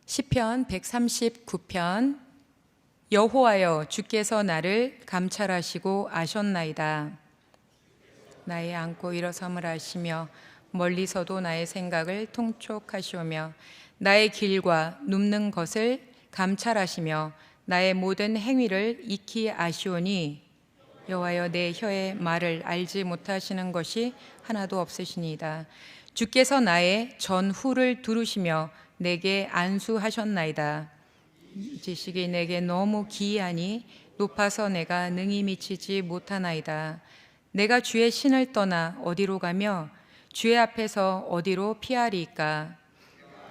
시편 139편. 여호와여, 주께서 나를 감찰하시고 아셨나이다. 나의 앉고 일어섬을 아시며 멀리서도 나의 생각을 통촉하시오며 나의 길과 눕는 것을 감찰하시며 나의 모든 행위를 익히 아시오니 여호와여, 내 혀의 말을 알지 못하시는 것이 하나도 없으시니이다. 주께서 나의 전후를 두루시며 내게 안수하셨나이다. 지식이 내게 너무 기이하니 높아서 내가 능히 미치지 못하나이다. 내가 주의 신을 떠나 어디로 가며 주의 앞에서 어디로 피하리이까?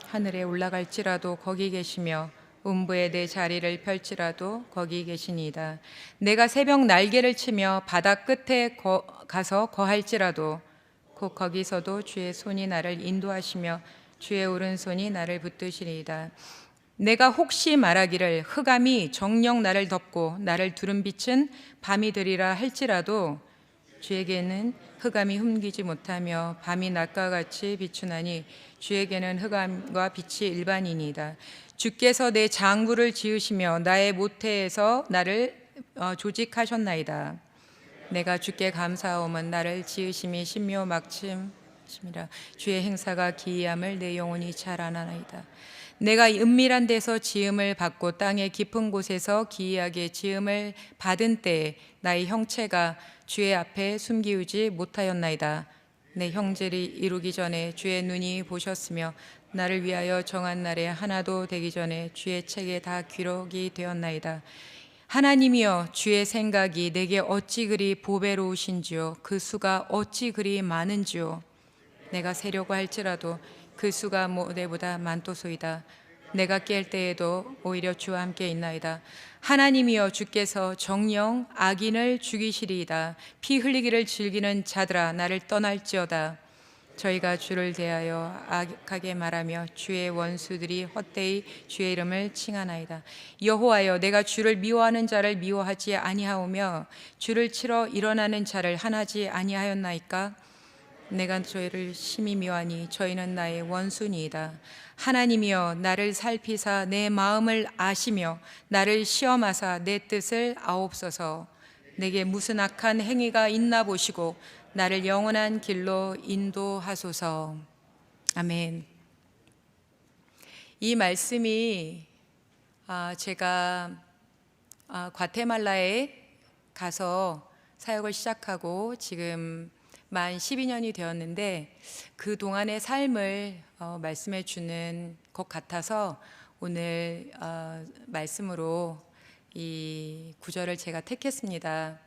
하늘에 올라갈지라도 거기 계시며 음부에 내 자리를 펼지라도 거기 계시니이다. 내가 새벽 날개를 치며 바다 끝에 가서 거할지라도 곧 거기서도 주의 손이 나를 인도하시며 주의 오른손이 나를 붙드시리이다. 내가 혹시 말하기를 흑암이 정녕 나를 덮고 나를 두른 빛은 밤이 되리라 할지라도 주에게는 흑암이 흠기지 못하며 밤이 낮과 같이 비추나니 주에게는 흑암과 빛이 일반이니이다. 주께서 내 장부를 지으시며 나의 모태에서 나를 조직하셨나이다. 내가 주께 감사하오면 나를 지으심이 신묘 막심이라. 주의 행사가 기이함을 내 영혼이 잘 아나이다. 내가 은밀한 데서 지음을 받고 땅의 깊은 곳에서 기이하게 지음을 받은 때에 나의 형체가 주의 앞에 숨기우지 못하였나이다. 내 형제를 이루기 전에 주의 눈이 보셨으며 나를 위하여 정한 날에 하나도 되기 전에 주의 책에 다 기록이 되었나이다. 하나님이여, 주의 생각이 내게 어찌 그리 보배로우신지요, 그 수가 어찌 그리 많은지요. 내가 세려고 할지라도 그 수가 모래보다 많도소이다. 내가 깰 때에도 오히려 주와 함께 있나이다. 하나님이여, 주께서 정녕 악인을 죽이시리이다. 피 흘리기를 즐기는 자들아, 나를 떠날지어다. 저희가 주를 대하여 악하게 말하며 주의 원수들이 헛되이 주의 이름을 칭하나이다. 여호와여, 내가 주를 미워하는 자를 미워하지 아니하오며 주를 치러 일어나는 자를 한하지 아니하였나이까? 내가 저희를 심히 미워하니 저희는 나의 원수니이다. 하나님이여, 나를 살피사 내 마음을 아시며 나를 시험하사 내 뜻을 아옵소서. 내게 무슨 악한 행위가 있나 보시고 나를 영원한 길로 인도하소서. 아멘. 이 말씀이 제가 과테말라에 가서 사역을 시작하고 지금 만 12년이 되었는데 그 동안의 삶을 말씀해 주는 것 같아서 오늘 말씀으로 이 구절을 제가 택했습니다.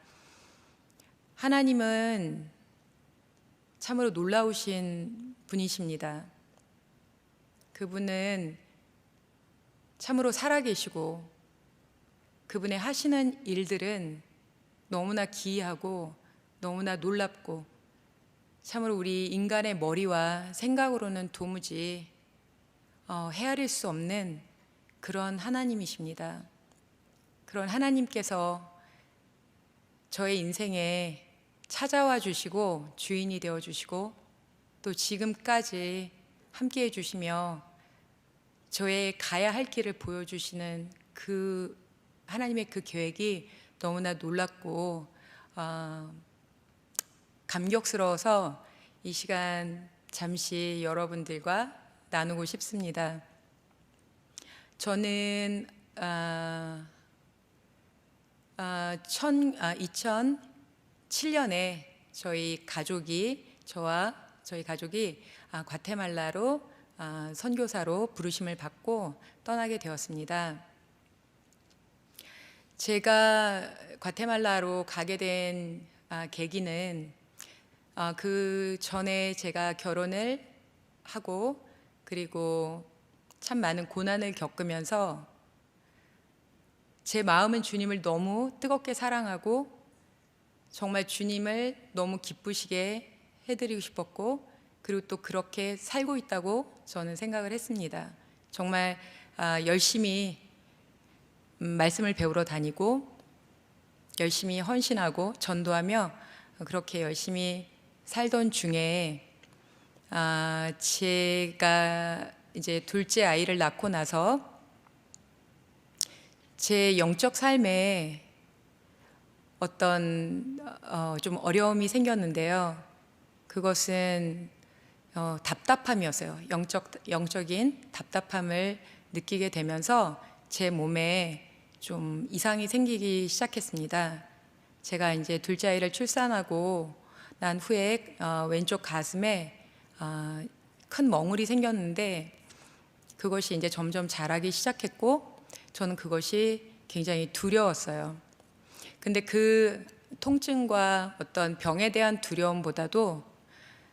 하나님은 참으로 놀라우신 분이십니다. 그분은 참으로 살아계시고 그분의 하시는 일들은 너무나 기이하고 너무나 놀랍고 참으로 우리 인간의 머리와 생각으로는 도무지 헤아릴 수 없는 그런 하나님이십니다. 그런 하나님께서 저의 인생에 찾아와 주시고 주인이 되어 주시고 또 지금까지 함께 해 주시며 저의 가야 할 길을 보여주시는 그 하나님의 그 계획이 너무나 놀랍고 감격스러워서 이 시간 잠시 여러분들과 나누고 싶습니다. 저는 2007년에 저희 가족이 과테말라로 선교사로 부르심을 받고 떠나게 되었습니다. 제가 과테말라로 가게 된 계기는 그 전에 제가 결혼을 하고 그리고 참 많은 고난을 겪으면서 제 마음은 주님을 너무 뜨겁게 사랑하고 정말 주님을 너무 기쁘시게 해드리고 싶었고 그리고 또 그렇게 살고 있다고 저는 생각을 했습니다. 정말 열심히 말씀을 배우러 다니고 열심히 헌신하고 전도하며 그렇게 열심히 살던 중에 제가 이제 둘째 아이를 낳고 나서 제 영적 삶에 어떤 좀 어려움이 생겼는데요. 그것은 답답함이었어요. 영적인 답답함을 느끼게 되면서 제 몸에 좀 이상이 생기기 시작했습니다. 제가 이제 둘째 아이를 출산하고 난 후에 왼쪽 가슴에 큰 멍울이 생겼는데 그것이 이제 점점 자라기 시작했고 저는 그것이 굉장히 두려웠어요. 근데 그 통증과 어떤 병에 대한 두려움보다도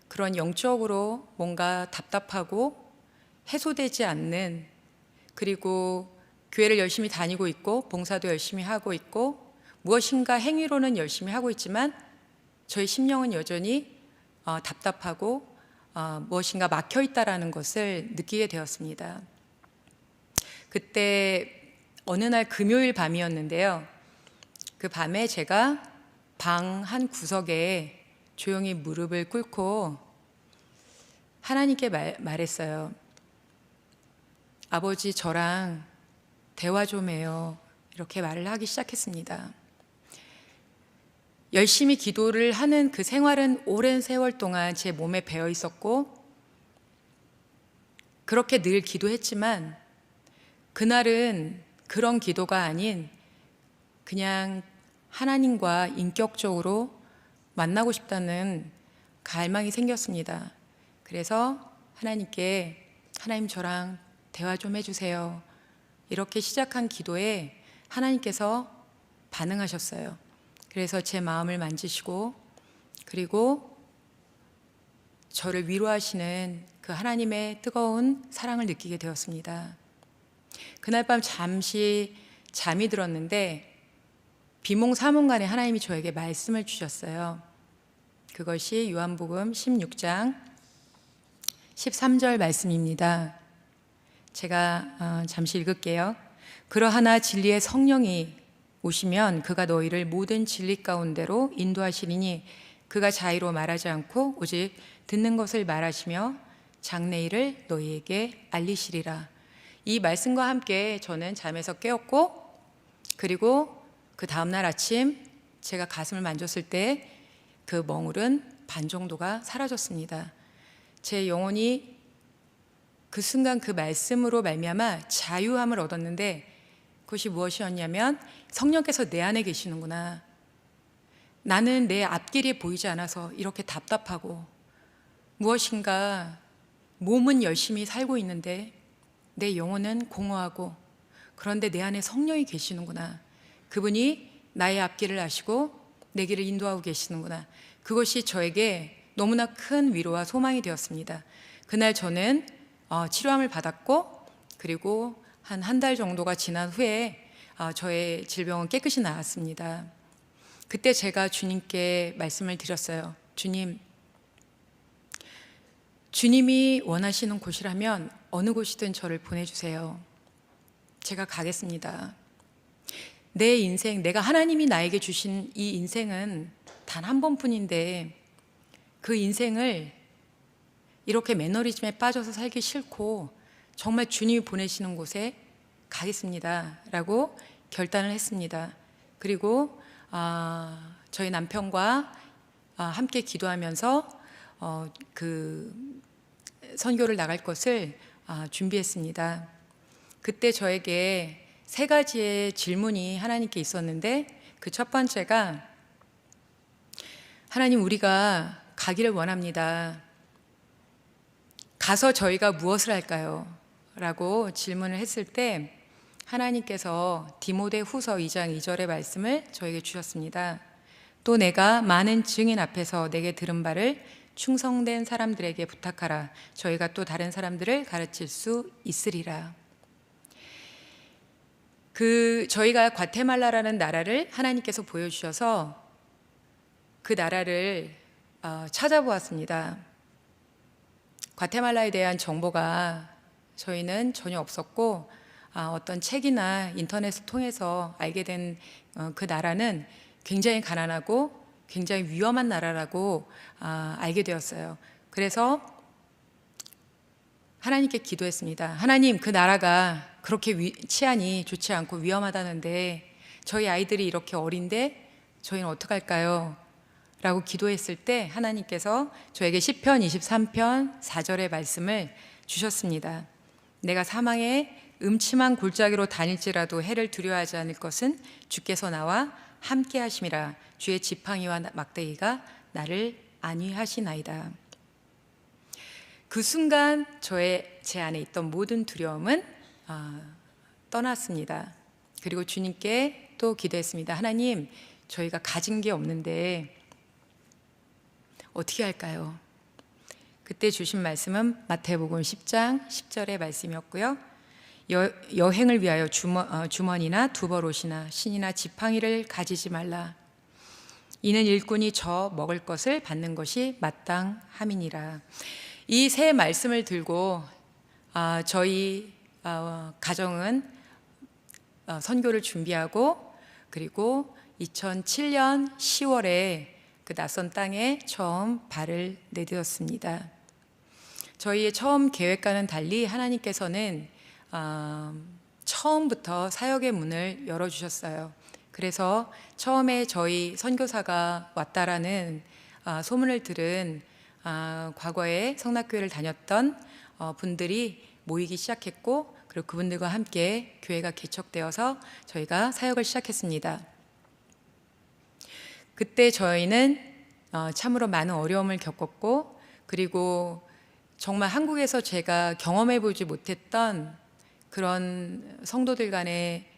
그런 영적으로 뭔가 답답하고 해소되지 않는, 그리고 교회를 열심히 다니고 있고 봉사도 열심히 하고 있고 무엇인가 행위로는 열심히 하고 있지만 저희 심령은 여전히 답답하고 무엇인가 막혀 있다라는 것을 느끼게 되었습니다. 그때 어느 날 금요일 밤이었는데요. 그 밤에 제가 방 한 구석에 조용히 무릎을 꿇고 하나님께 말했어요. 아버지, 저랑 대화 좀 해요. 이렇게 말을 하기 시작했습니다. 열심히 기도를 하는 그 생활은 오랜 세월 동안 제 몸에 배어 있었고 그렇게 늘 기도했지만 그날은 그런 기도가 아닌 그냥 하나님과 인격적으로 만나고 싶다는 갈망이 생겼습니다. 그래서 하나님께 하나님 저랑 대화 좀 해주세요. 이렇게 시작한 기도에 하나님께서 반응하셨어요. 그래서 제 마음을 만지시고 그리고 저를 위로하시는 그 하나님의 뜨거운 사랑을 느끼게 되었습니다. 그날 밤 잠시 잠이 들었는데 비몽사몽간에 하나님이 저에게 말씀을 주셨어요. 그것이 요한복음 16장 13절 말씀입니다. 제가 잠시 읽을게요. 그러하나 진리의 성령이 오시면 그가 너희를 모든 진리 가운데로 인도하시리니 그가 자의로 말하지 않고 오직 듣는 것을 말하시며 장래일을 너희에게 알리시리라. 이 말씀과 함께 저는 잠에서 깨었고 그리고 그 다음날 아침 제가 가슴을 만졌을 때 그 멍울은 반 정도가 사라졌습니다. 제 영혼이 그 순간 그 말씀으로 말미암아 자유함을 얻었는데 그것이 무엇이었냐면 성령께서 내 안에 계시는구나. 나는 내 앞길이 보이지 않아서 이렇게 답답하고 무엇인가 몸은 열심히 살고 있는데 내 영혼은 공허하고 그런데 내 안에 성령이 계시는구나. 그분이 나의 앞길을 아시고 내 길을 인도하고 계시는구나. 그것이 저에게 너무나 큰 위로와 소망이 되었습니다. 그날 저는 치료함을 받았고 그리고 한 달 정도가 지난 후에 저의 질병은 깨끗이 나았습니다. 그때 제가 주님께 말씀을 드렸어요. 주님이 원하시는 곳이라면 어느 곳이든 저를 보내주세요. 제가 가겠습니다. 내 인생, 내가 하나님이 나에게 주신 이 인생은 단 한 번뿐인데 그 인생을 이렇게 매너리즘에 빠져서 살기 싫고 정말 주님이 보내시는 곳에 가겠습니다 라고 결단을 했습니다. 그리고 저희 남편과 함께 기도하면서 그 선교를 나갈 것을 준비했습니다. 그때 저에게 3가지의 질문이 하나님께 있었는데 그 첫 번째가 하나님, 우리가 가기를 원합니다. 가서 저희가 무엇을 할까요? 라고 질문을 했을 때 하나님께서 디모데후서 2장 2절의 말씀을 저에게 주셨습니다. 또 내가 많은 증인 앞에서 내게 들은 바를 충성된 사람들에게 부탁하라. 저희가 또 다른 사람들을 가르칠 수 있으리라. 저희가 과테말라라는 나라를 하나님께서 보여주셔서 그 나라를 찾아보았습니다. 과테말라에 대한 정보가 저희는 전혀 없었고 어떤 책이나 인터넷을 통해서 알게 된 그 나라는 굉장히 가난하고 굉장히 위험한 나라라고 알게 되었어요. 그래서 하나님께 기도했습니다. 하나님, 그 나라가 그렇게 치안이 좋지 않고 위험하다는데 저희 아이들이 이렇게 어린데 저희는 어떡할까요? 라고 기도했을 때 하나님께서 저에게 시편 23편 4절의 말씀을 주셨습니다. 내가 사망의 음침한 골짜기로 다닐지라도 해를 두려워하지 않을 것은 주께서 나와 함께 하심이라. 주의 지팡이와 막대기가 나를 안위하시나이다. 그 순간 제 안에 있던 모든 두려움은 떠났습니다. 그리고 주님께 또 기도했습니다. 하나님, 저희가 가진 게 없는데 어떻게 할까요? 그때 주신 말씀은 마태복음 10장 10절의 말씀이었고요. 여행을 위하여 주머니나 두벌옷이나 신이나 지팡이를 가지지 말라. 이는 일꾼이 저 먹을 것을 받는 것이 마땅함이니라. 이 세 말씀을 들고 저희 가정은 선교를 준비하고 그리고 2007년 10월에 그 낯선 땅에 처음 발을 내디뎠습니다. 저희의 처음 계획과는 달리 하나님께서는 처음부터 사역의 문을 열어주셨어요. 그래서 처음에 저희 선교사가 왔다라는 소문을 들은 과거에 성락교회를 다녔던 분들이 모이기 시작했고, 그리고 그분들과 함께 교회가 개척되어서 저희가 사역을 시작했습니다. 그때 저희는 참으로 많은 어려움을 겪었고, 그리고 정말 한국에서 제가 경험해보지 못했던 그런 성도들 간의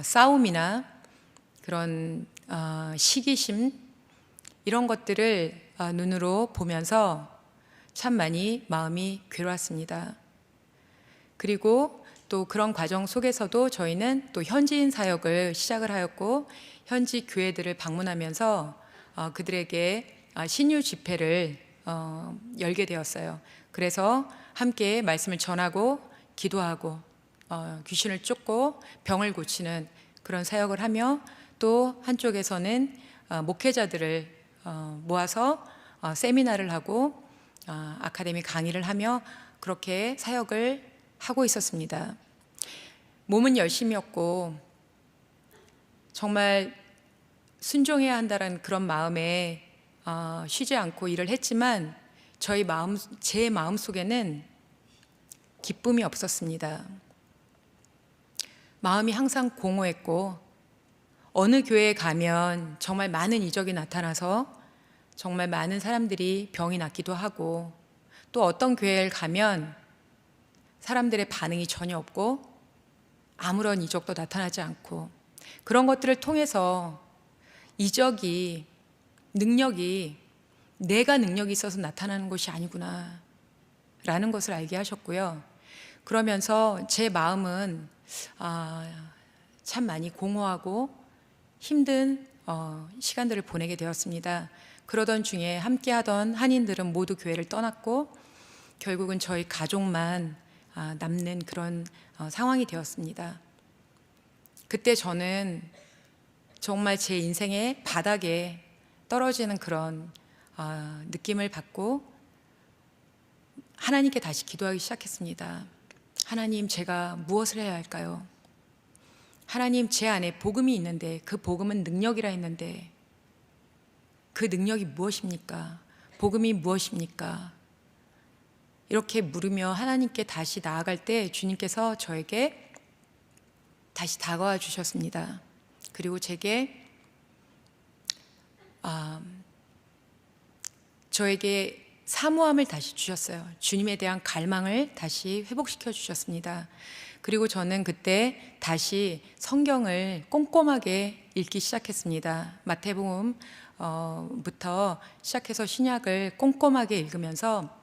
싸움이나 그런 시기심, 이런 것들을 눈으로 보면서 참 많이 마음이 괴로웠습니다. 그리고 또 그런 과정 속에서도 저희는 또 현지인 사역을 시작을 하였고, 현지 교회들을 방문하면서 그들에게 신유 집회를 열게 되었어요. 그래서 함께 말씀을 전하고 기도하고 귀신을 쫓고 병을 고치는 그런 사역을 하며, 또 한쪽에서는 목회자들을 모아서 세미나를 하고 아카데미 강의를 하며 그렇게 사역을 하고 있었습니다. 몸은 열심이었고 정말 순종해야 한다는 그런 마음에 쉬지 않고 일을 했지만 제 마음 속에는 기쁨이 없었습니다. 마음이 항상 공허했고, 어느 교회에 가면 정말 많은 이적이 나타나서 정말 많은 사람들이 병이 낫기도 하고, 또 어떤 교회를 가면 사람들의 반응이 전혀 없고 아무런 이적도 나타나지 않고, 그런 것들을 통해서 이적이, 능력이 내가 능력이 있어서 나타나는 것이 아니구나 라는 것을 알게 하셨고요. 그러면서 제 마음은 참 많이 공허하고 힘든 시간들을 보내게 되었습니다. 그러던 중에 함께 하던 한인들은 모두 교회를 떠났고 결국은 저희 가족만 남는 그런 상황이 되었습니다. 그때 저는 정말 제 인생의 바닥에 떨어지는 그런 느낌을 받고 하나님께 다시 기도하기 시작했습니다. 하나님, 제가 무엇을 해야 할까요? 하나님, 제 안에 복음이 있는데, 그 복음은 능력이라 했는데 그 능력이 무엇입니까? 복음이 무엇입니까? 이렇게 물으며 하나님께 다시 나아갈 때 주님께서 저에게 다시 다가와 주셨습니다. 그리고 제게 저에게 사모함을 다시 주셨어요. 주님에 대한 갈망을 다시 회복시켜 주셨습니다. 그리고 저는 그때 다시 성경을 꼼꼼하게 읽기 시작했습니다. 마태복음부터 시작해서 신약을 꼼꼼하게 읽으면서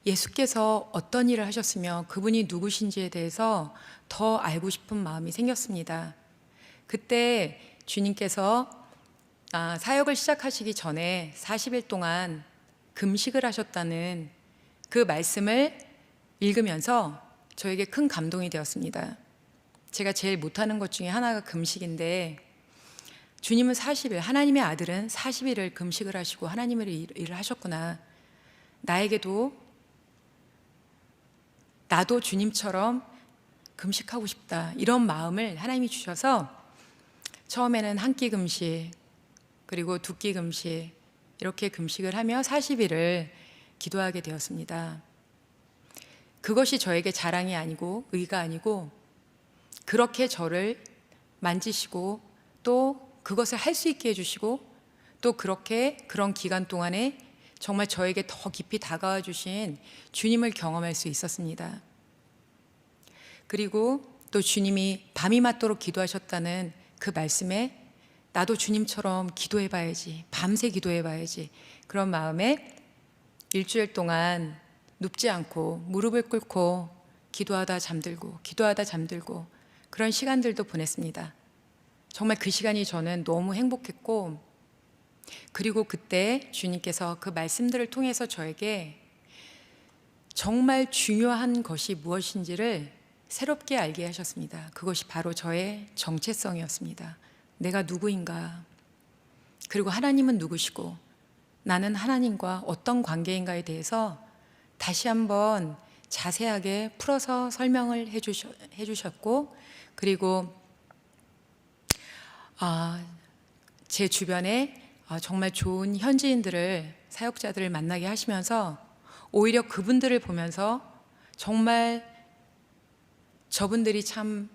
예수께서 어떤 일을 하셨으며 그분이 누구신지에 대해서 더 알고 싶은 마음이 생겼습니다. 그때 주님께서 사역을 시작하시기 전에 40일 동안 금식을 하셨다는 그 말씀을 읽으면서 저에게 큰 감동이 되었습니다. 제가 제일 못하는 것 중에 하나가 금식인데, 주님은 40일, 하나님의 아들은 40일을 금식을 하시고 하나님의 일을 하셨구나. 나에게도 나도 주님처럼 금식하고 싶다, 이런 마음을 하나님이 주셔서 처음에는 한 끼 금식, 그리고 두 끼 금식, 이렇게 금식을 하며 40일을 기도하게 되었습니다. 그것이 저에게 자랑이 아니고 의가 아니고, 그렇게 저를 만지시고 또 그것을 할 수 있게 해주시고, 또 그렇게 그런 기간 동안에 정말 저에게 더 깊이 다가와 주신 주님을 경험할 수 있었습니다. 그리고 또 주님이 밤이 맞도록 기도하셨다는 그 말씀에 나도 주님처럼 기도해 봐야지, 밤새 기도해 봐야지, 그런 마음에 일주일 동안 눕지 않고 무릎을 꿇고 기도하다 잠들고 기도하다 잠들고 그런 시간들도 보냈습니다. 정말 그 시간이 저는 너무 행복했고, 그리고 그때 주님께서 그 말씀들을 통해서 저에게 정말 중요한 것이 무엇인지를 새롭게 알게 하셨습니다. 그것이 바로 저의 정체성이었습니다. 내가 누구인가, 그리고 하나님은 누구시고 나는 하나님과 어떤 관계인가에 대해서 다시 한번 자세하게 풀어서 설명을 해주셨고, 그리고 제 주변에 정말 좋은 현지인들을, 사역자들을 만나게 하시면서 오히려 그분들을 보면서 정말 저분들이 참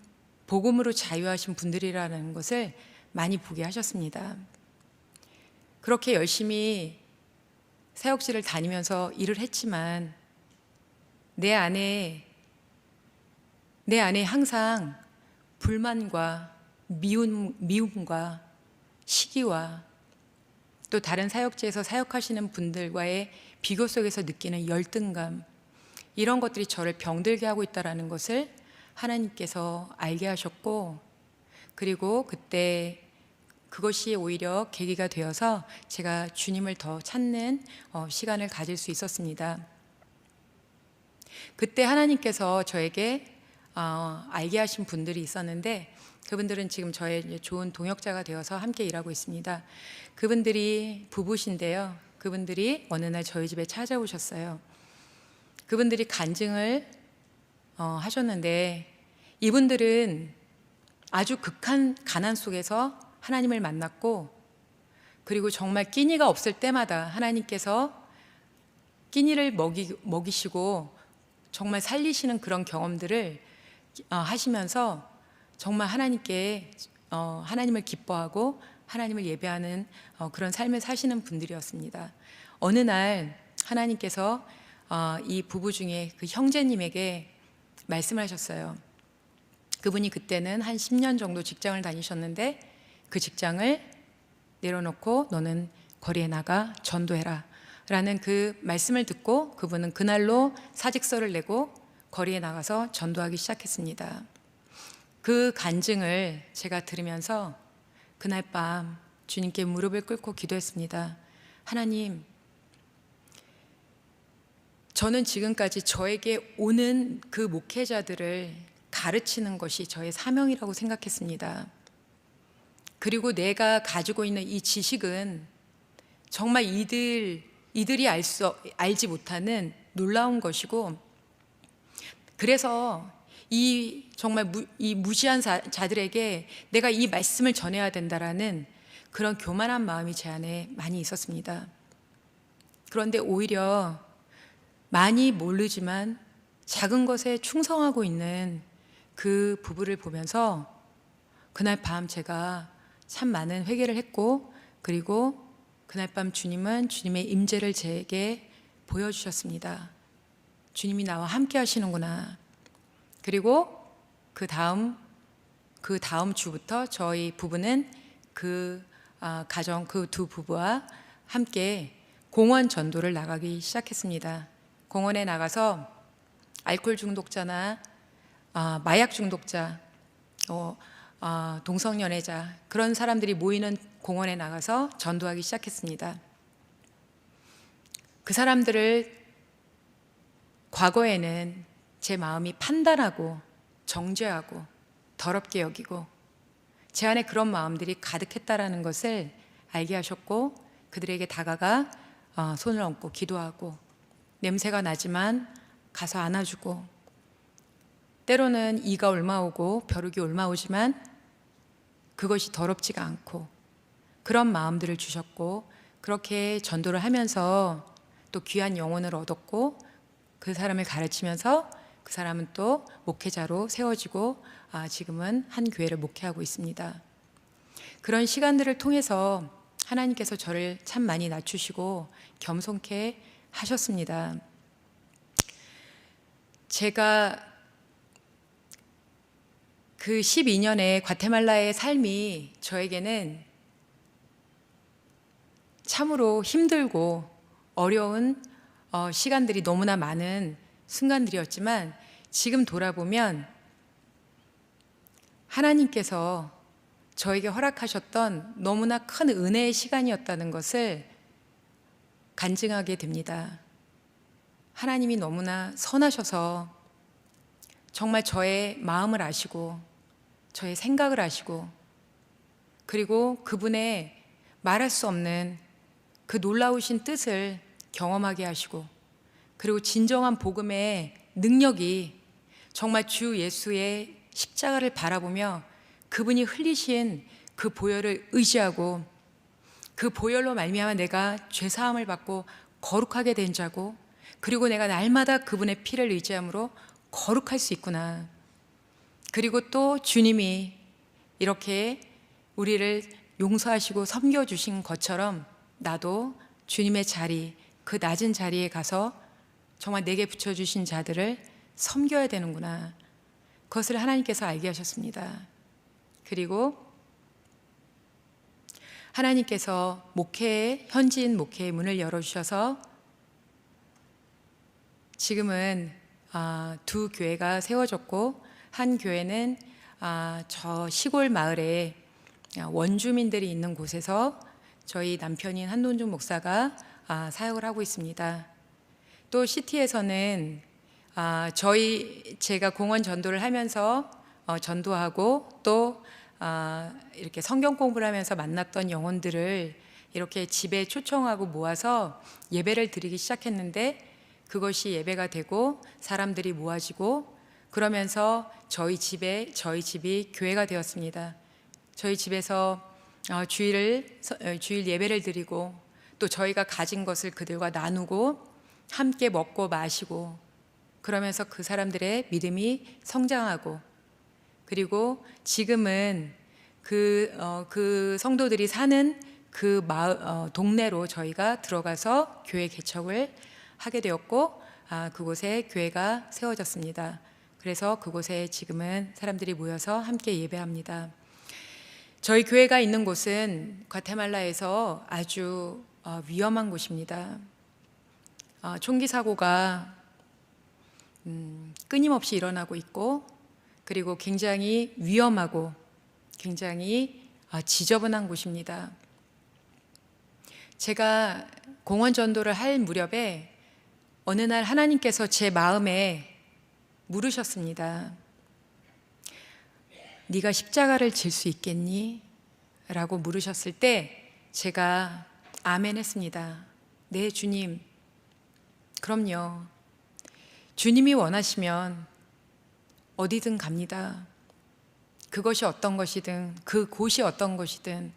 복음으로 자유하신 분들이라는 것을 많이 보게 하셨습니다. 그렇게 열심히 사역지를 다니면서 일을 했지만 내 안에 항상 불만과 미움과 시기와 또 다른 사역지에서 사역하시는 분들과의 비교 속에서 느끼는 열등감, 이런 것들이 저를 병들게 하고 있다는 것을 하나님께서 알게 하셨고, 그리고 그때 그것이 오히려 계기가 되어서 제가 주님을 더 찾는 시간을 가질 수 있었습니다. 그때 하나님께서 저에게 알게 하신 분들이 있었는데, 그분들은 지금 저의 좋은 동역자가 되어서 함께 일하고 있습니다. 그분들이 부부신데요. 그분들이 어느 날 저희 집에 찾아오셨어요. 그분들이 간증을 하셨는데, 이분들은 아주 극한 가난 속에서 하나님을 만났고, 그리고 정말 끼니가 없을 때마다 하나님께서 끼니를 먹이시고 정말 살리시는 그런 경험들을 하시면서 정말 하나님을 기뻐하고 하나님을 예배하는 그런 삶을 사시는 분들이었습니다. 어느 날 하나님께서 이 부부 중에 그 형제님에게 말씀을 하셨어요. 그분이 그때는 한 10년 정도 직장을 다니셨는데, 그 직장을 내려놓고 너는 거리에 나가 전도해라 라는 그 말씀을 듣고 그분은 그날로 사직서를 내고 거리에 나가서 전도하기 시작했습니다. 그 간증을 제가 들으면서 그날 밤 주님께 무릎을 꿇고 기도했습니다. 하나님, 저는 지금까지 저에게 오는 그 목회자들을 가르치는 것이 저의 사명이라고 생각했습니다. 그리고 내가 가지고 있는 이 지식은 정말 이들이 알지 못하는 놀라운 것이고, 그래서 정말 이 무시한 자들에게 내가 이 말씀을 전해야 된다라는 그런 교만한 마음이 제 안에 많이 있었습니다. 그런데 오히려 많이 모르지만 작은 것에 충성하고 있는 그 부부를 보면서 그날 밤 제가 참 많은 회개를 했고, 그리고 그날 밤 주님은 주님의 임재를 제게 보여주셨습니다. 주님이 나와 함께 하시는구나. 그리고 그 다음 주부터 저희 부부는 그 두 부부와 함께 공원 전도를 나가기 시작했습니다. 공원에 나가서 알코올 중독자나 마약 중독자, 동성연애자, 그런 사람들이 모이는 공원에 나가서 전도하기 시작했습니다. 그 사람들을 과거에는 제 마음이 판단하고 정죄하고 더럽게 여기고 제 안에 그런 마음들이 가득했다라는 것을 알게 하셨고, 그들에게 다가가 손을 얹고 기도하고, 냄새가 나지만 가서 안아주고, 때로는 이가 올라오고 벼룩이 올라오지만 그것이 더럽지가 않고 그런 마음들을 주셨고, 그렇게 전도를 하면서 또 귀한 영혼을 얻었고, 그 사람을 가르치면서 그 사람은 또 목회자로 세워지고 지금은 한 교회를 목회하고 있습니다. 그런 시간들을 통해서 하나님께서 저를 참 많이 낮추시고 겸손케 하셨습니다. 제가 그 12년의 과테말라의 삶이 저에게는 참으로 힘들고 어려운 시간들이 너무나 많은 순간들이었지만, 지금 돌아보면 하나님께서 저에게 허락하셨던 너무나 큰 은혜의 시간이었다는 것을 간증하게 됩니다. 하나님이 너무나 선하셔서 정말 저의 마음을 아시고 저의 생각을 아시고, 그리고 그분의 말할 수 없는 그 놀라우신 뜻을 경험하게 하시고, 그리고 진정한 복음의 능력이 정말 주 예수의 십자가를 바라보며 그분이 흘리신 그 보혈을 의지하고, 그 보혈로 말미암아 내가 죄사함을 받고 거룩하게 된 자고, 그리고 내가 날마다 그분의 피를 의지함으로 거룩할 수 있구나. 그리고 또 주님이 이렇게 우리를 용서하시고 섬겨주신 것처럼 나도 주님의 자리, 그 낮은 자리에 가서 정말 내게 붙여주신 자들을 섬겨야 되는구나. 그것을 하나님께서 알게 하셨습니다. 그리고 하나님께서 현지인 목회의 문을 열어주셔서 지금은 두 교회가 세워졌고, 한 교회는 저 시골 마을에 원주민들이 있는 곳에서 저희 남편인 한돈중 목사가 사역을 하고 있습니다. 또 시티에서는 제가 공원 전도를 하면서 전도하고, 또 이렇게 성경 공부를 하면서 만났던 영혼들을 이렇게 집에 초청하고 모아서 예배를 드리기 시작했는데, 그것이 예배가 되고 사람들이 모아지고, 그러면서 저희 집이 교회가 되었습니다. 저희 집에서 주일 예배를 드리고, 또 저희가 가진 것을 그들과 나누고 함께 먹고 마시고, 그러면서 그 사람들의 믿음이 성장하고, 그리고 지금은 그 성도들이 사는 그 동네로 저희가 들어가서 교회 개척을 하게 되었고, 그곳에 교회가 세워졌습니다. 그래서 그곳에 지금은 사람들이 모여서 함께 예배합니다. 저희 교회가 있는 곳은 과테말라에서 아주 위험한 곳입니다. 총기 사고가 끊임없이 일어나고 있고, 그리고 굉장히 위험하고 굉장히 지저분한 곳입니다. 제가 공원 전도를 할 무렵에 어느 날 하나님께서 제 마음에 물으셨습니다. 네가 십자가를 질 수 있겠니? 라고 물으셨을 때 제가 아멘 했습니다. 네, 주님. 그럼요. 주님이 원하시면 어디든 갑니다. 그것이 어떤 것이든, 그 곳이 어떤 것이든,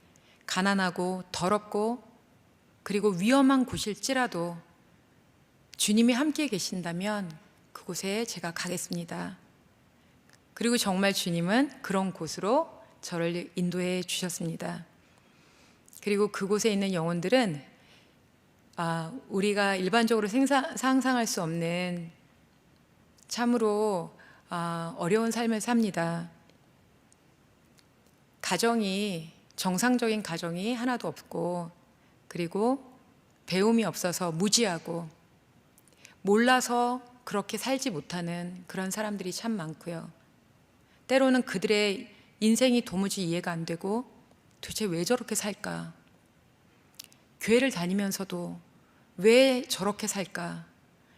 가난하고 더럽고 그리고 위험한 곳일지라도 주님이 함께 계신다면 그곳에 제가 가겠습니다. 그리고 정말 주님은 그런 곳으로 저를 인도해 주셨습니다. 그리고 그곳에 있는 영혼들은 우리가 일반적으로 상상할 수 없는 참으로 어려운 삶을 삽니다. 정상적인 가정이 하나도 없고, 그리고 배움이 없어서 무지하고, 몰라서 그렇게 살지 못하는 그런 사람들이 참 많고요. 때로는 그들의 인생이 도무지 이해가 안 되고 도대체 왜 저렇게 살까? 교회를 다니면서도 왜 저렇게 살까?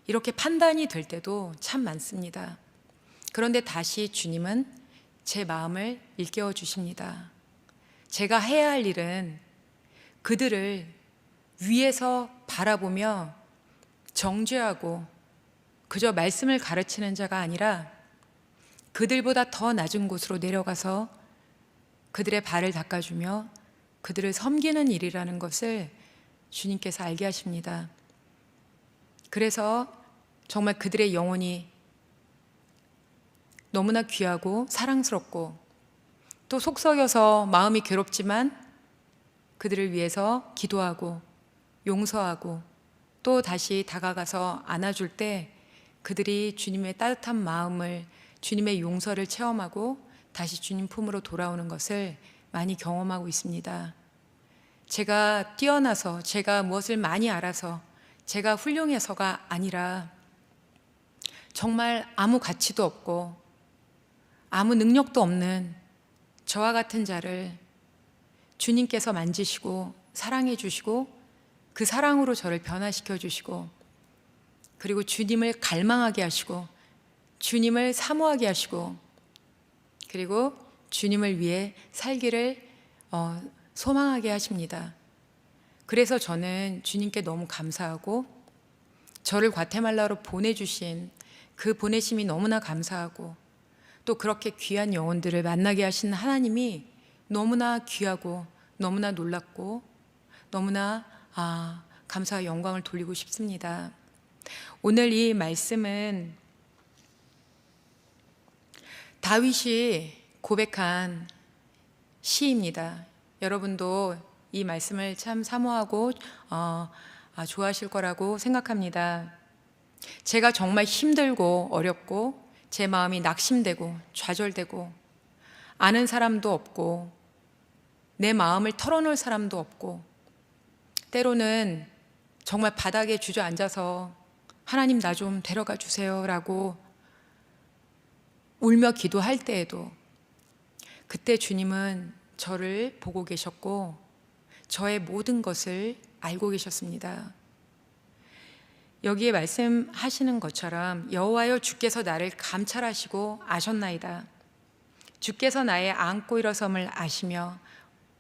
이렇게 판단이 될 때도 참 많습니다. 그런데 다시 주님은 제 마음을 일깨워 주십니다. 제가 해야 할 일은 그들을 위에서 바라보며 정죄하고 그저 말씀을 가르치는 자가 아니라 그들보다 더 낮은 곳으로 내려가서 그들의 발을 닦아주며 그들을 섬기는 일이라는 것을 주님께서 알게 하십니다. 그래서 정말 그들의 영혼이 너무나 귀하고 사랑스럽고 또 속썩여서 마음이 괴롭지만 그들을 위해서 기도하고 용서하고 또 다시 다가가서 안아줄 때 그들이 주님의 따뜻한 마음을, 주님의 용서를 체험하고 다시 주님 품으로 돌아오는 것을 많이 경험하고 있습니다. 제가 뛰어나서, 제가 무엇을 많이 알아서, 제가 훌륭해서가 아니라 정말 아무 가치도 없고 아무 능력도 없는 저와 같은 자를 주님께서 만지시고 사랑해 주시고 그 사랑으로 저를 변화시켜 주시고 그리고 주님을 갈망하게 하시고 주님을 사모하게 하시고 그리고 주님을 위해 살기를 소망하게 하십니다. 그래서 저는 주님께 너무 감사하고 저를 과테말라로 보내주신 그 보내심이 너무나 감사하고 또 그렇게 귀한 영혼들을 만나게 하신 하나님이 너무나 귀하고 너무나 놀랍고 너무나 감사와 영광을 돌리고 싶습니다. 오늘 이 말씀은 다윗이 고백한 시입니다. 여러분도 이 말씀을 참 사모하고 좋아하실 거라고 생각합니다. 제가 정말 힘들고 어렵고 제 마음이 낙심되고 좌절되고 아는 사람도 없고 내 마음을 털어놓을 사람도 없고 때로는 정말 바닥에 주저앉아서 하나님 나 좀 데려가 주세요 라고 울며 기도할 때에도 그때 주님은 저를 보고 계셨고 저의 모든 것을 알고 계셨습니다. 여기에 말씀하시는 것처럼 여호와여 주께서 나를 감찰하시고 아셨나이다. 주께서 나의 앉고 일어섬을 아시며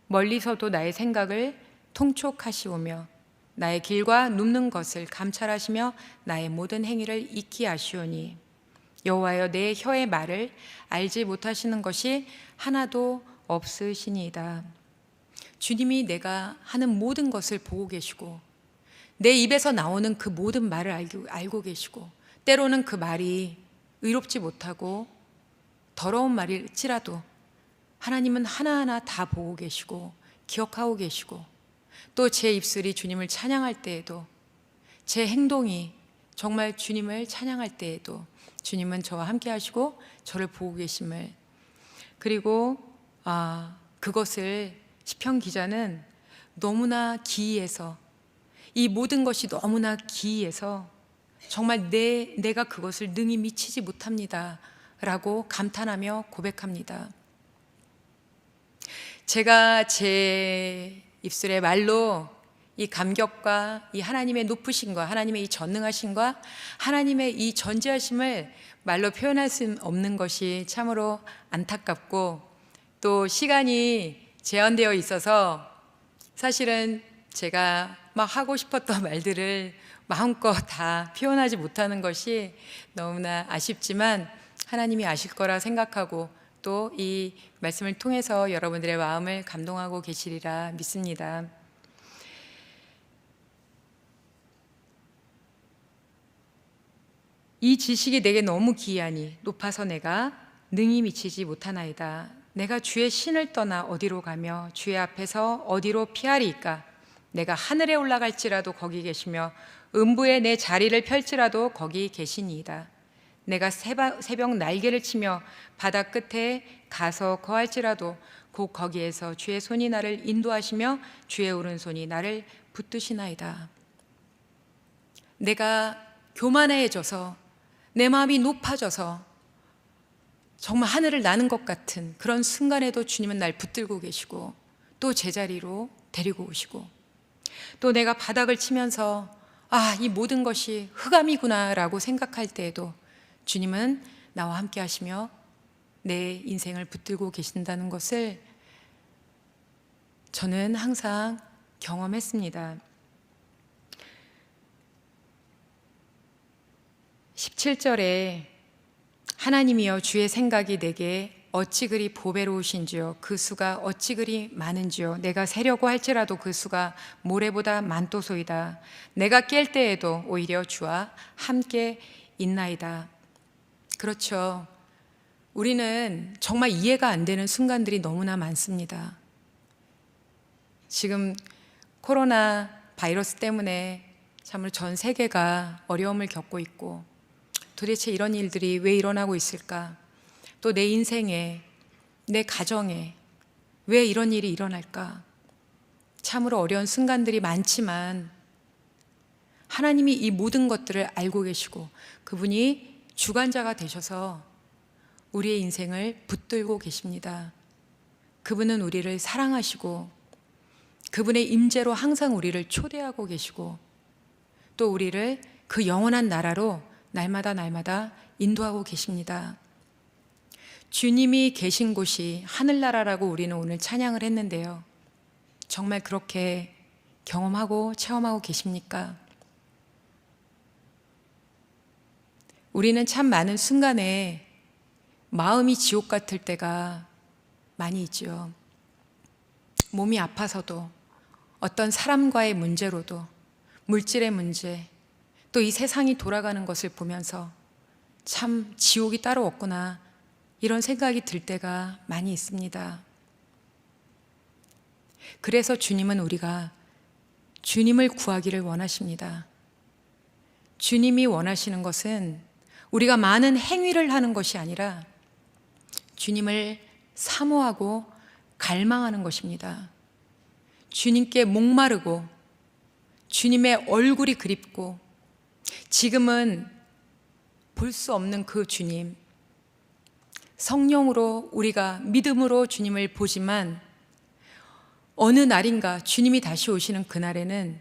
멀리서도 나의 생각을 통촉하시오며 나의 길과 눕는 것을 감찰하시며 나의 모든 행위를 익히 아시오니 여호와여 내 혀의 말을 알지 못하시는 것이 하나도 없으시니이다. 주님이 내가 하는 모든 것을 보고 계시고 내 입에서 나오는 그 모든 말을 알고 계시고 때로는 그 말이 의롭지 못하고 더러운 말일지라도 하나님은 하나하나 다 보고 계시고 기억하고 계시고 또 제 입술이 주님을 찬양할 때에도 제 행동이 정말 주님을 찬양할 때에도 주님은 저와 함께 하시고 저를 보고 계심을 그리고 그것을 시편 기자는 너무나 기이해서 이 모든 것이 너무나 기이해서 정말 내가 그것을 능히 미치지 못합니다 라고 감탄하며 고백합니다. 제가 제 입술의 말로 이 감격과 이 하나님의 높으심과 하나님의 이 전능하심과 하나님의 이 전지하심을 말로 표현할 수 없는 것이 참으로 안타깝고 또 시간이 제한되어 있어서 사실은 제가 막 하고 싶었던 말들을 마음껏 다 표현하지 못하는 것이 너무나 아쉽지만 하나님이 아실 거라 생각하고 또 이 말씀을 통해서 여러분들의 마음을 감동하고 계시리라 믿습니다. 이 지식이 내게 너무 기이하니 높아서 내가 능히 미치지 못하나이다. 내가 주의 신을 떠나 어디로 가며 주의 앞에서 어디로 피하리이까? 내가 하늘에 올라갈지라도 거기 계시며 음부에 내 자리를 펼지라도 거기 계시니이다. 내가 새벽 날개를 치며 바다 끝에 가서 거할지라도 곧 거기에서 주의 손이 나를 인도하시며 주의 오른손이 나를 붙드시나이다. 내가 교만해져서 내 마음이 높아져서 정말 하늘을 나는 것 같은 그런 순간에도 주님은 날 붙들고 계시고 또 제자리로 데리고 오시고 또 내가 바닥을 치면서 이 모든 것이 흑암이구나 라고 생각할 때에도 주님은 나와 함께 하시며 내 인생을 붙들고 계신다는 것을 저는 항상 경험했습니다. 17절에 하나님이여, 주의 생각이 내게 어찌 그리 보배로우신지요. 그 수가 어찌 그리 많은지요. 내가 세려고 할지라도 그 수가 모래보다 많도소이다. 내가 깰 때에도 오히려 주와 함께 있나이다. 그렇죠. 우리는 정말 이해가 안 되는 순간들이 너무나 많습니다. 지금 코로나 바이러스 때문에 참으로 전 세계가 어려움을 겪고 있고, 도대체 이런 일들이 왜 일어나고 있을까? 또 내 인생에, 내 가정에 왜 이런 일이 일어날까? 참으로 어려운 순간들이 많지만 하나님이 이 모든 것들을 알고 계시고 그분이 주관자가 되셔서 우리의 인생을 붙들고 계십니다. 그분은 우리를 사랑하시고 그분의 임재로 항상 우리를 초대하고 계시고 또 우리를 그 영원한 나라로 날마다 인도하고 계십니다. 주님이 계신 곳이 하늘나라라고 우리는 오늘 찬양을 했는데요. 정말 그렇게 경험하고 체험하고 계십니까? 우리는 참 많은 순간에 마음이 지옥 같을 때가 많이 있지요. 몸이 아파서도, 어떤 사람과의 문제로도, 물질의 문제, 또 이 세상이 돌아가는 것을 보면서 참 지옥이 따로 없구나, 이런 생각이 들 때가 많이 있습니다. 그래서 주님은 우리가 주님을 구하기를 원하십니다. 주님이 원하시는 것은 우리가 많은 행위를 하는 것이 아니라 주님을 사모하고 갈망하는 것입니다. 주님께 목마르고 주님의 얼굴이 그립고 지금은 볼 수 없는 그 주님, 성령으로 우리가 믿음으로 주님을 보지만 어느 날인가 주님이 다시 오시는 그날에는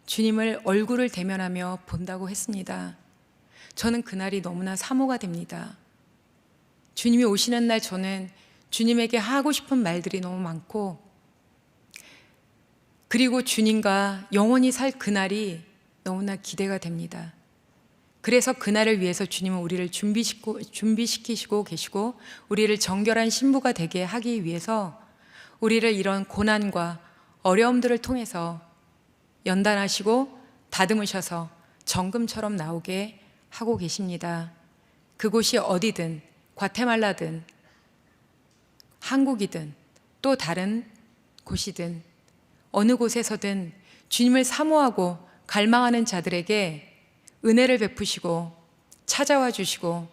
주님을 얼굴을 대면하며 본다고 했습니다. 저는 그날이 너무나 사모가 됩니다. 주님이 오시는 날 저는 주님에게 하고 싶은 말들이 너무 많고, 그리고 주님과 영원히 살 그날이 너무나 기대가 됩니다. 그래서 그날을 위해서 주님은 우리를 준비시키시고 계시고 우리를 정결한 신부가 되게 하기 위해서 우리를 이런 고난과 어려움들을 통해서 연단하시고 다듬으셔서 정금처럼 나오게 하고 계십니다. 그곳이 어디든, 과테말라든 한국이든 또 다른 곳이든 어느 곳에서든 주님을 사모하고 갈망하는 자들에게 은혜를 베푸시고 찾아와 주시고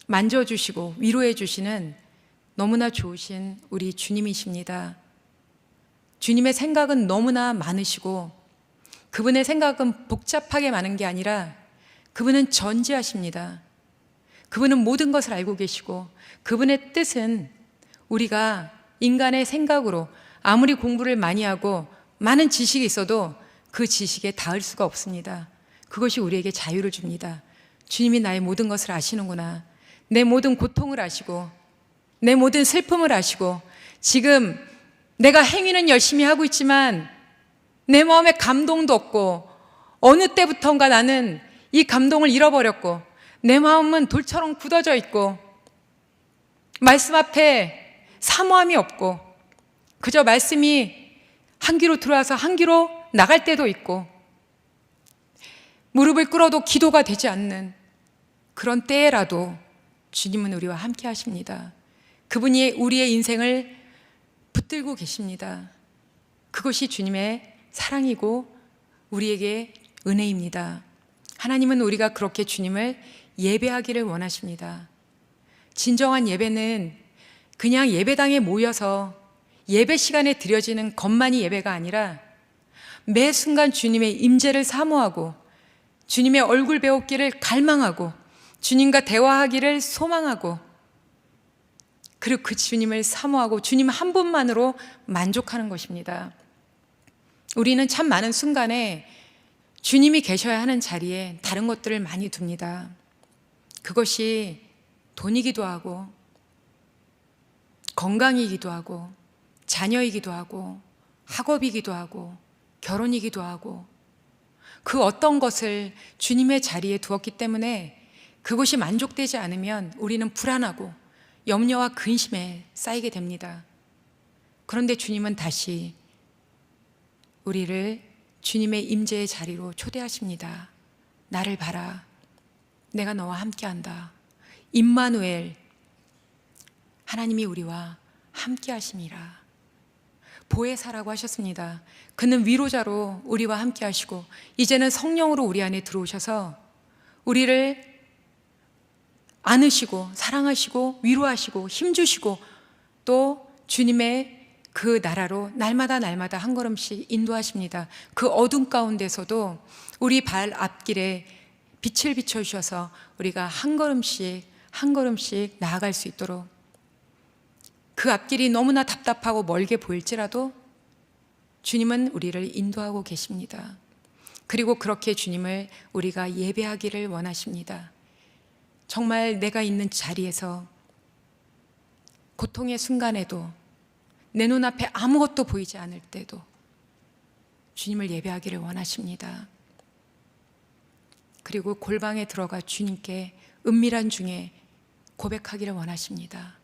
만져주시고 위로해 주시는 너무나 좋으신 우리 주님이십니다. 주님의 생각은 너무나 많으시고 그분의 생각은 복잡하게 많은 게 아니라 그분은 전지하십니다. 그분은 모든 것을 알고 계시고 그분의 뜻은 우리가 인간의 생각으로 아무리 공부를 많이 하고 많은 지식이 있어도 그 지식에 닿을 수가 없습니다. 그것이 우리에게 자유를 줍니다. 주님이 나의 모든 것을 아시는구나. 내 모든 고통을 아시고 내 모든 슬픔을 아시고 지금 내가 행위는 열심히 하고 있지만 내 마음에 감동도 없고 어느 때부턴가 나는 이 감동을 잃어버렸고 내 마음은 돌처럼 굳어져 있고 말씀 앞에 사모함이 없고 그저 말씀이 한 귀로 들어와서 한 귀로 나갈 때도 있고 무릎을 꿇어도 기도가 되지 않는 그런 때라도 주님은 우리와 함께 하십니다. 그분이 우리의 인생을 붙들고 계십니다. 그것이 주님의 사랑이고 우리에게 은혜입니다. 하나님은 우리가 그렇게 주님을 예배하기를 원하십니다. 진정한 예배는 그냥 예배당에 모여서 예배 시간에 드려지는 것만이 예배가 아니라 매 순간 주님의 임재를 사모하고 주님의 얼굴 배우기를 갈망하고 주님과 대화하기를 소망하고 그리고 그 주님을 사모하고 주님 한 분만으로 만족하는 것입니다. 우리는 참 많은 순간에 주님이 계셔야 하는 자리에 다른 것들을 많이 둡니다. 그것이 돈이기도 하고 건강이기도 하고 자녀이기도 하고 학업이기도 하고 결혼이기도 하고 그 어떤 것을 주님의 자리에 두었기 때문에 그것이 만족되지 않으면 우리는 불안하고 염려와 근심에 쌓이게 됩니다. 그런데 주님은 다시 우리를 주님의 임재의 자리로 초대하십니다. 나를 봐라. 내가 너와 함께한다. 임마누엘, 하나님이 우리와 함께하심이라. 보혜사라고 하셨습니다. 그는 위로자로 우리와 함께하시고 이제는 성령으로 우리 안에 들어오셔서 우리를 안으시고 사랑하시고 위로하시고 힘주시고 또 주님의 그 나라로 날마다 한 걸음씩 인도하십니다. 그 어둠 가운데서도 우리 발 앞길에 빛을 비춰주셔서 우리가 한 걸음씩 나아갈 수 있도록, 그 앞길이 너무나 답답하고 멀게 보일지라도 주님은 우리를 인도하고 계십니다. 그리고 그렇게 주님을 우리가 예배하기를 원하십니다. 정말 내가 있는 자리에서 고통의 순간에도 내 눈앞에 아무것도 보이지 않을 때도 주님을 예배하기를 원하십니다. 그리고 골방에 들어가 주님께 은밀한 중에 고백하기를 원하십니다.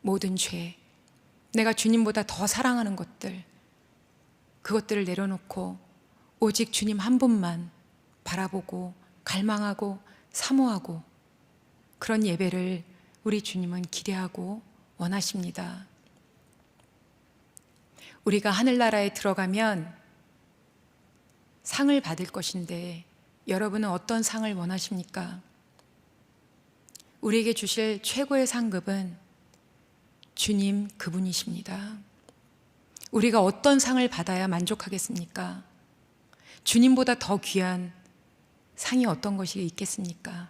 모든 죄, 내가 주님보다 더 사랑하는 것들, 그것들을 내려놓고 오직 주님 한 분만 바라보고 갈망하고 사모하고, 그런 예배를 우리 주님은 기대하고 원하십니다. 우리가 하늘나라에 들어가면 상을 받을 것인데 여러분은 어떤 상을 원하십니까? 우리에게 주실 최고의 상급은 주님 그분이십니다. 우리가 어떤 상을 받아야 만족하겠습니까? 주님보다 더 귀한 상이 어떤 것이 있겠습니까?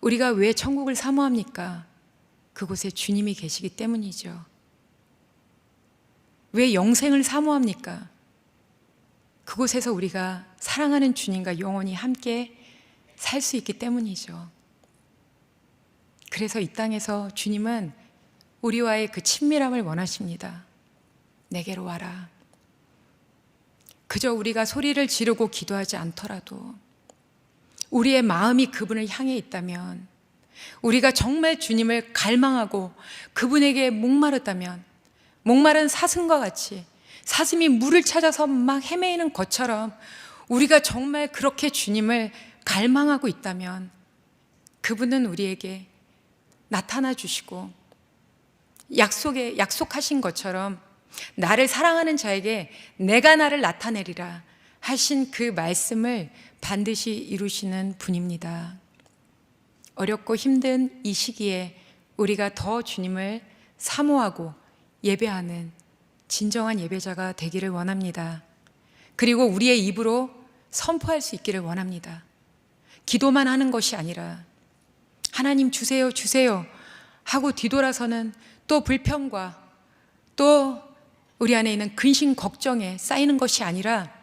우리가 왜 천국을 사모합니까? 그곳에 주님이 계시기 때문이죠. 왜 영생을 사모합니까? 그곳에서 우리가 사랑하는 주님과 영원히 함께 살 수 있기 때문이죠. 그래서 이 땅에서 주님은 우리와의 그 친밀함을 원하십니다. 내게로 와라. 그저 우리가 소리를 지르고 기도하지 않더라도 우리의 마음이 그분을 향해 있다면, 우리가 정말 주님을 갈망하고 그분에게 목마르다면, 목마른 사슴과 같이 사슴이 물을 찾아서 막 헤매이는 것처럼 우리가 정말 그렇게 주님을 갈망하고 있다면 그분은 우리에게 나타나 주시고 약속하신 것처럼 나를 사랑하는 자에게 내가 나를 나타내리라 하신 그 말씀을 반드시 이루시는 분입니다. 어렵고 힘든 이 시기에 우리가 더 주님을 사모하고 예배하는 진정한 예배자가 되기를 원합니다. 그리고 우리의 입으로 선포할 수 있기를 원합니다. 기도만 하는 것이 아니라 하나님 주세요 주세요 하고 뒤돌아서는 또 불평과 또 우리 안에 있는 근심 걱정에 쌓이는 것이 아니라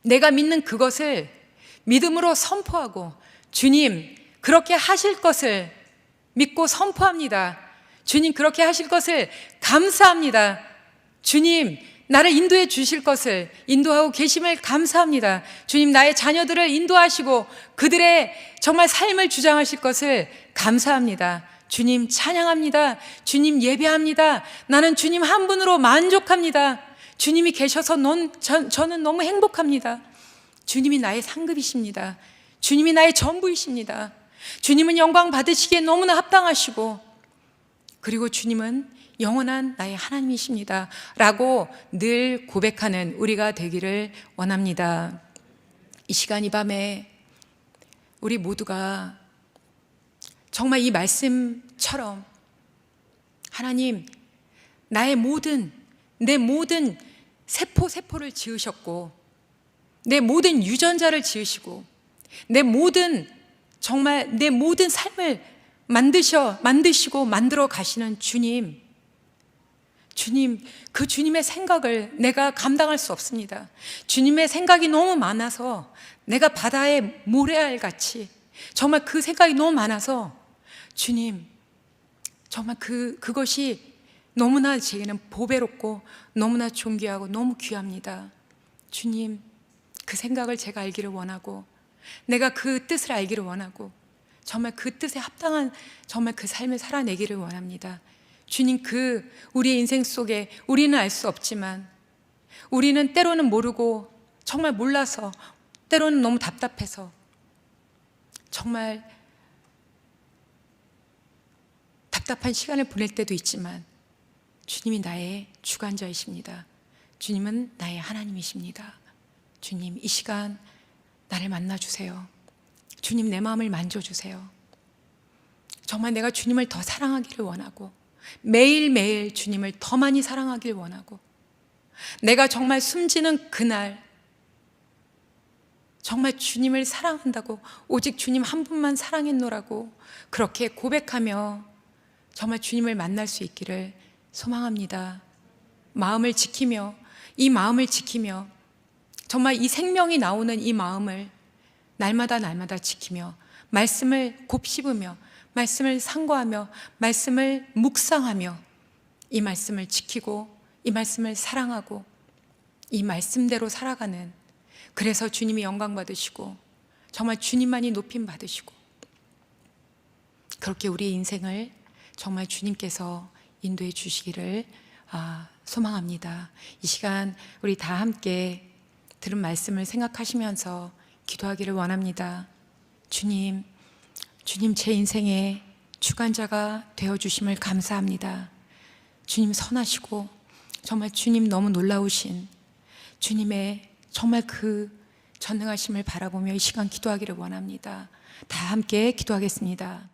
내가 믿는 그것을 믿음으로 선포하고, 주님 그렇게 하실 것을 믿고 선포합니다. 주님 그렇게 하실 것을 감사합니다. 주님 나를 인도해 주실 것을 인도하고 계심을 감사합니다. 주님 나의 자녀들을 인도하시고 그들의 정말 삶을 주장하실 것을 감사합니다. 주님 찬양합니다. 주님 예배합니다. 나는 주님 한 분으로 만족합니다. 주님이 계셔서 저는 너무 행복합니다. 주님이 나의 상급이십니다. 주님이 나의 전부이십니다. 주님은 영광 받으시기에 너무나 합당하시고, 그리고 주님은 영원한 나의 하나님이십니다 라고 늘 고백하는 우리가 되기를 원합니다. 이 시간 이 밤에 우리 모두가 정말 이 말씀처럼 하나님 내 모든 세포를 지으셨고 내 모든 유전자를 지으시고 내 모든 삶을 만드시고 만들어 가시는 주님, 그 주님의 생각을 내가 감당할 수 없습니다. 주님의 생각이 너무 많아서 내가 바다에 모래알 같이 정말 그 생각이 너무 많아서 주님 정말 그것이 너무나 제게는 보배롭고 너무나 존귀하고 너무 귀합니다. 주님 그 생각을 제가 알기를 원하고 내가 그 뜻을 알기를 원하고 정말 그 뜻에 합당한 정말 그 삶을 살아내기를 원합니다. 주님, 우리의 인생 속에 우리는 알 수 없지만, 우리는 때로는 모르고 정말 몰라서, 때로는 너무 답답해서 정말 답답한 시간을 보낼 때도 있지만, 주님이 나의 주관자이십니다. 주님은 나의 하나님이십니다. 주님, 이 시간 나를 만나주세요. 주님, 내 마음을 만져주세요. 정말 내가 주님을 더 사랑하기를 원하고, 매일매일 주님을 더 많이 사랑하길 원하고, 내가 정말 숨지는 그날 정말 주님을 사랑한다고, 오직 주님 한 분만 사랑했노라고 그렇게 고백하며 정말 주님을 만날 수 있기를 소망합니다. 마음을 지키며, 이 마음을 지키며, 정말 이 생명이 나오는 이 마음을 날마다 지키며, 말씀을 곱씹으며, 말씀을 상고하며, 말씀을 묵상하며, 이 말씀을 지키고, 이 말씀을 사랑하고, 이 말씀대로 살아가는, 그래서 주님이 영광 받으시고 정말 주님만이 높임 받으시고, 그렇게 우리 인생을 정말 주님께서 인도해 주시기를 소망합니다. 이 시간 우리 다 함께 들은 말씀을 생각하시면서 기도하기를 원합니다. 주님 제 인생의 주관자가 되어주심을 감사합니다. 주님 선하시고 정말 주님 너무 놀라우신 주님의 정말 그 전능하심을 바라보며 이 시간 기도하기를 원합니다. 다 함께 기도하겠습니다.